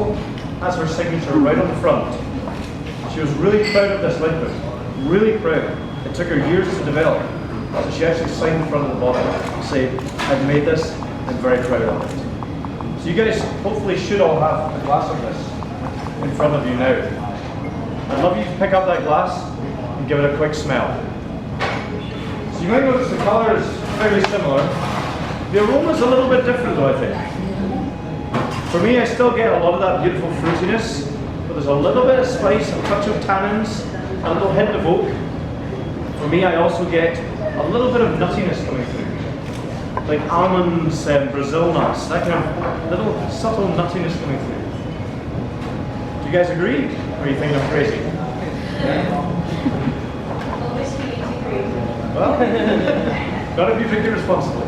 also has her signature right on the front. She was really proud of this liquid, really proud. It took her years to develop. So she actually signed the front of the bottle to say, I've made this, I'm very proud of it. So you guys hopefully should all have a glass of this in front of you now. I'd love you to pick up that glass and give it a quick smell. So you might notice the colour is fairly similar. The aroma is a little bit different though, I think. For me, I still get a lot of that beautiful fruitiness, but there's a little bit of spice, a touch of tannins, a little hint of oak. For me, I also get a little bit of nuttiness coming through, like almonds and Brazil nuts, that kind of little subtle nuttiness coming through. Do you guys agree? Or you think I'm crazy? Well, gotta be drinking responsibly.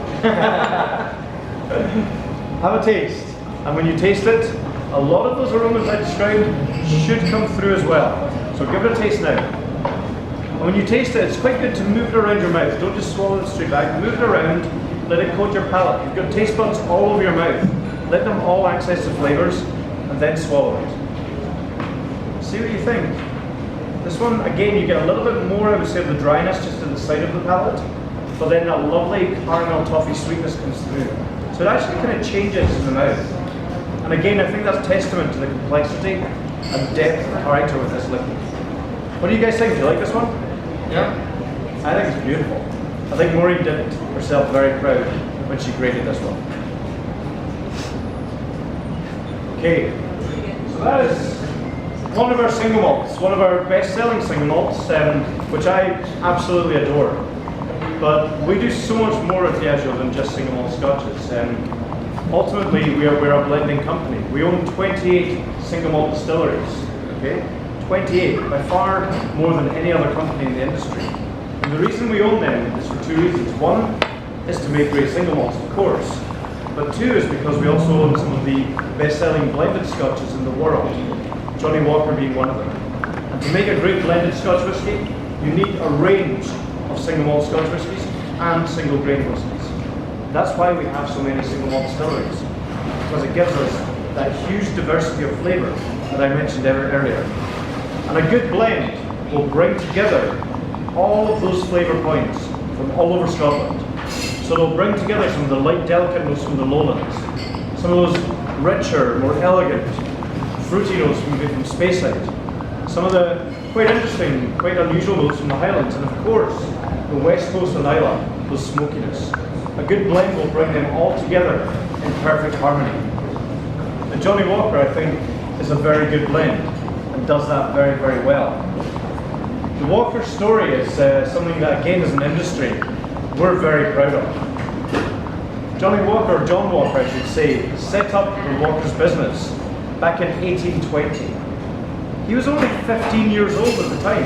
Have a taste, and when you taste it, a lot of those aromas I described should come through as well. So give it a taste now. And when you taste it, it's quite good to move it around your mouth. Don't just swallow it straight back. Move it around, let it coat your palate. You've got taste buds all over your mouth. Let them all access the flavors, and then swallow it. See what you think. This one, again, you get a little bit more, I would say, of the dryness just at the side of the palate, but then that lovely caramel toffee sweetness comes through. So it actually kind of changes in the mouth. And again, I think that's testament to the complexity and depth of character with this liquid. What do you guys think? Do you like this one? Yeah? I think it's beautiful. I think Maureen did herself very proud when she created this one. Okay, so that is one of our single malts, one of our best-selling single malts, which I absolutely adore. But we do so much more at Diageo than just single malt scotches. Ultimately, we're a blending company. We own 28 single malt distilleries. Okay, 28, by far more than any other company in the industry. And the reason we own them is for two reasons. One is to make great single malts, of course. But two is because we also own some of the best-selling blended scotches in the world. Johnny Walker being one of them. And to make a great blended Scotch whisky, you need a range of single malt Scotch whiskies and single grain whiskies. That's why we have so many single malt distilleries, because it gives us that huge diversity of flavour that I mentioned earlier. And a good blend will bring together all of those flavour points from all over Scotland. So it'll bring together some of the light, delicate notes from the lowlands, some of those richer, more elegant, fruity notes maybe from Speyside, some of the quite interesting, quite unusual notes from the Highlands, and of course, the West Coast and Islay, those smokiness. A good blend will bring them all together in perfect harmony. And Johnny Walker, I think, is a very good blend and does that very, very well. The Walker story is something that, again, as an industry, we're very proud of. Johnny Walker, or John Walker, I should say, set up the Walker's business back in 1820. He was only 15 years old at the time.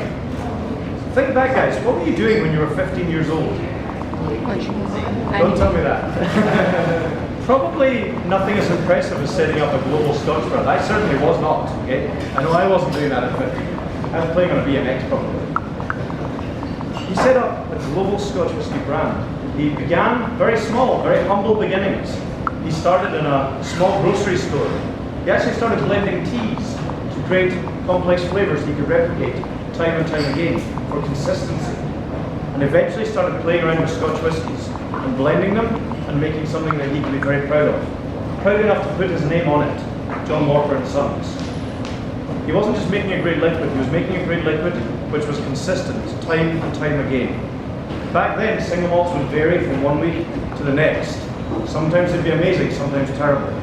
Think back, guys, what were you doing when you were 15 years old? Don't tell me that. Probably nothing as impressive as setting up a global Scotch brand. I certainly was not, okay? I know I wasn't doing that at 50. I was playing on a BMX probably. He set up a global Scotch whisky brand. He began very small, very humble beginnings. He started in a small grocery store. He actually started blending teas to create complex flavours he could replicate time and time again for consistency. And eventually started playing around with Scotch whiskies and blending them and making something that he could be very proud of. Proud enough to put his name on it, John Walker and Sons. He wasn't just making a great liquid, he was making a great liquid which was consistent time and time again. Back then, single malts would vary from one week to the next. Sometimes it'd be amazing, sometimes terrible.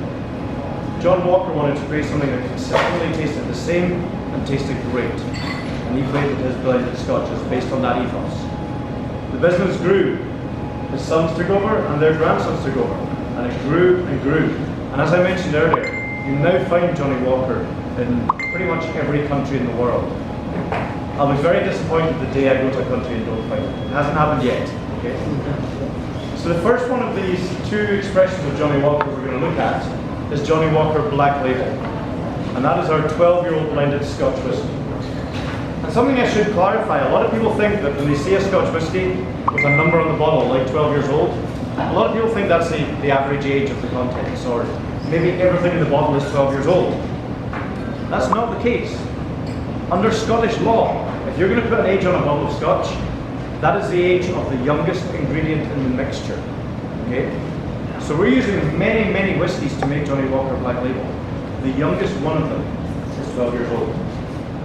John Walker wanted to create something that consistently tasted the same and tasted great. And he created his blended scotches based on that ethos. The business grew. His sons took over and their grandsons took over. And it grew and grew. And as I mentioned earlier, you now find Johnny Walker in pretty much every country in the world. I'll be very disappointed the day I go to a country and don't find it. It hasn't happened yet. Okay? So the first one of these two expressions of Johnny Walker we're going to look at is Johnny Walker Black Label. And that is our 12-year-old blended Scotch whisky. And something I should clarify, a lot of people think that when they see a Scotch whisky with a number on the bottle, like 12 years old, a lot of people think that's the average age of the contents, or maybe everything in the bottle is 12 years old. That's not the case. Under Scottish law, if you're going to put an age on a bottle of Scotch, that is the age of the youngest ingredient in the mixture. Okay? So we're using many, many whiskies to make Johnnie Walker Black Label. The youngest one of them is 12 years old.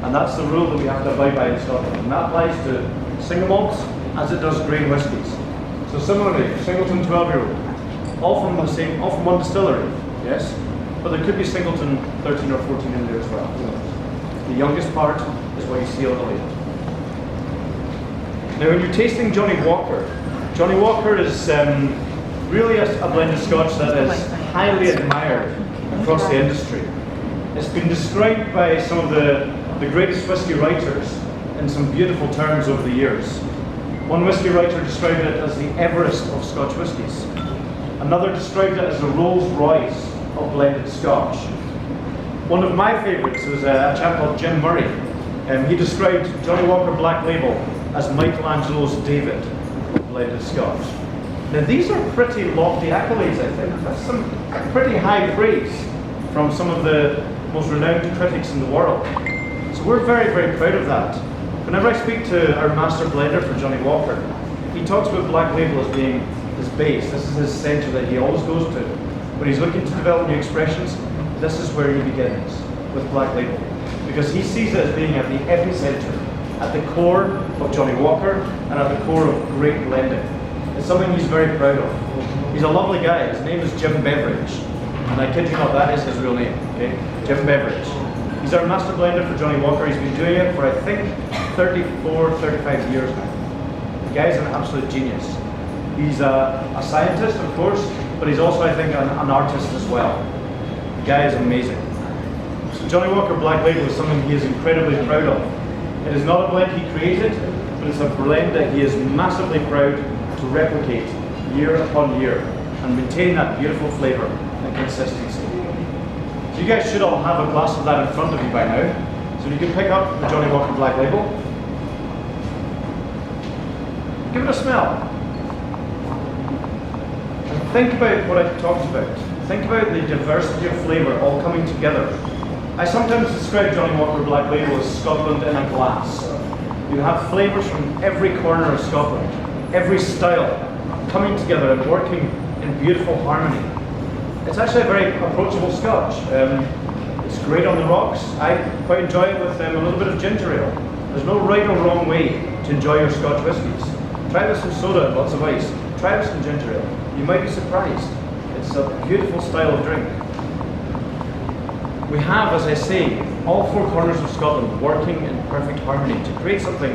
And that's the rule that we have to abide by in Scotland. And that applies to single malts as it does grain whiskies. So similarly, Singleton 12-year-old, all from one distillery, yes? But there could be Singleton 13 or 14 in there as well. The youngest part is what you see on the label. Now when you're tasting Johnnie Walker is really a blend of Scotch that is highly admired across the industry. It's been described by some of the greatest whiskey writers in some beautiful terms over the years. One whiskey writer described it as the Everest of Scotch whiskies. Another described it as the Rolls Royce of blended Scotch. One of my favourites was a chap called Jim Murray. He described Johnnie Walker Black Label as Michelangelo's David of blended Scotch. Now these are pretty lofty accolades, I think. That's some pretty high praise from some of the most renowned critics in the world. So we're very, very proud of that. Whenever I speak to our master blender for Johnnie Walker, he talks about Black Label as being his base. This is his centre that he always goes to. When he's looking to develop new expressions, this is where he begins, with Black Label. Because he sees it as being at the epicentre, at the core of Johnnie Walker, and at the core of great blending. It's something he's very proud of. He's a lovely guy. His name is Jim Beveridge. And I kid you not, that is his real name, okay? Jim Beveridge. He's our master blender for Johnnie Walker. He's been doing it for, I think, 34, 35 years now. The guy's an absolute genius. He's a scientist, of course, but he's also, I think, an artist as well. The guy is amazing. So Johnnie Walker Black Label is something he is incredibly proud of. It is not a blend he created, but it's a blend that he is massively proud to replicate year upon year and maintain that beautiful flavour and consistency. So you guys should all have a glass of that in front of you by now. So you can pick up the Johnnie Walker Black Label. Give it a smell. And think about what I talked about. Think about the diversity of flavour all coming together. I sometimes describe Johnnie Walker Black Label as Scotland in a glass. You have flavours from every corner of Scotland, every style, coming together and working in beautiful harmony. It's actually a very approachable Scotch. It's great on the rocks. I quite enjoy it with a little bit of ginger ale. There's no right or wrong way to enjoy your Scotch whiskies. Try this with soda and lots of ice. Try this with ginger ale. You might be surprised. It's a beautiful style of drink. We have, as I say, all four corners of Scotland working in perfect harmony to create something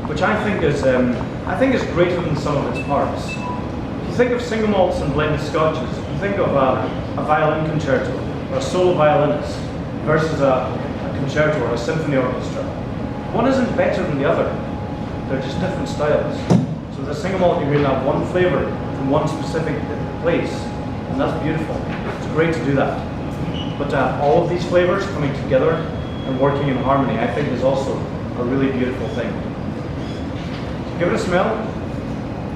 which I think is greater than the sum of its parts. If you think of single malts and blended Scotches, if you think of a violin concerto or a solo violinist versus a concerto or a symphony orchestra, one isn't better than the other. They're just different styles. So with a single malt, you really have one flavour from one specific place, and that's beautiful. It's great to do that. But all of these flavours coming together and working in harmony, I think, is also a really beautiful thing. So give it a smell.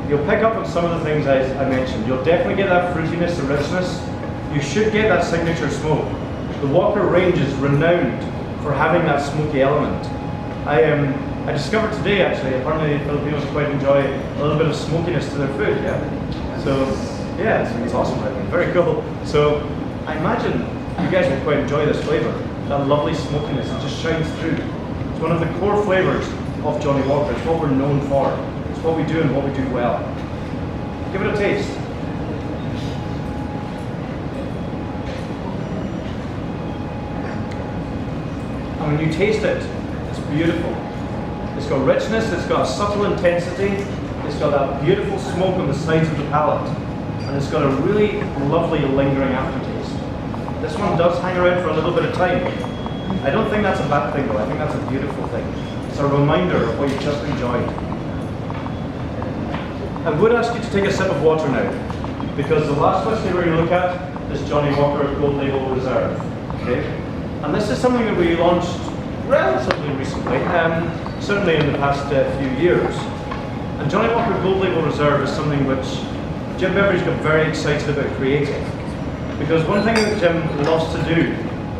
You'll pick up on some of the things I mentioned. You'll definitely get that fruitiness and richness. You should get that signature smoke. The Walker range is renowned for having that smoky element. I discovered today, actually, apparently Filipinos quite enjoy a little bit of smokiness to their food, yeah? So, yeah, it's awesome, I think. Very cool. So, I imagine you guys will quite enjoy this flavour. That lovely smokiness, it just shines through. It's one of the core flavours of Johnnie Walker. It's what we're known for. It's what we do and what we do well. Give it a taste. And when you taste it, it's beautiful. It's got richness, it's got a subtle intensity, it's got that beautiful smoke on the sides of the palate, and it's got a really lovely lingering aftertaste. This one does hang around for a little bit of time. I don't think that's a bad thing though, I think that's a beautiful thing. It's a reminder of what you just enjoyed. I would ask you to take a sip of water now, because the last whiskey we're going to look at is Johnnie Walker Gold Label Reserve. Okay? And this is something that we launched relatively recently, certainly in the past few years. And Johnnie Walker Gold Label Reserve is something which Jim Beveridge got very excited about creating. Because one thing that Jim loves to do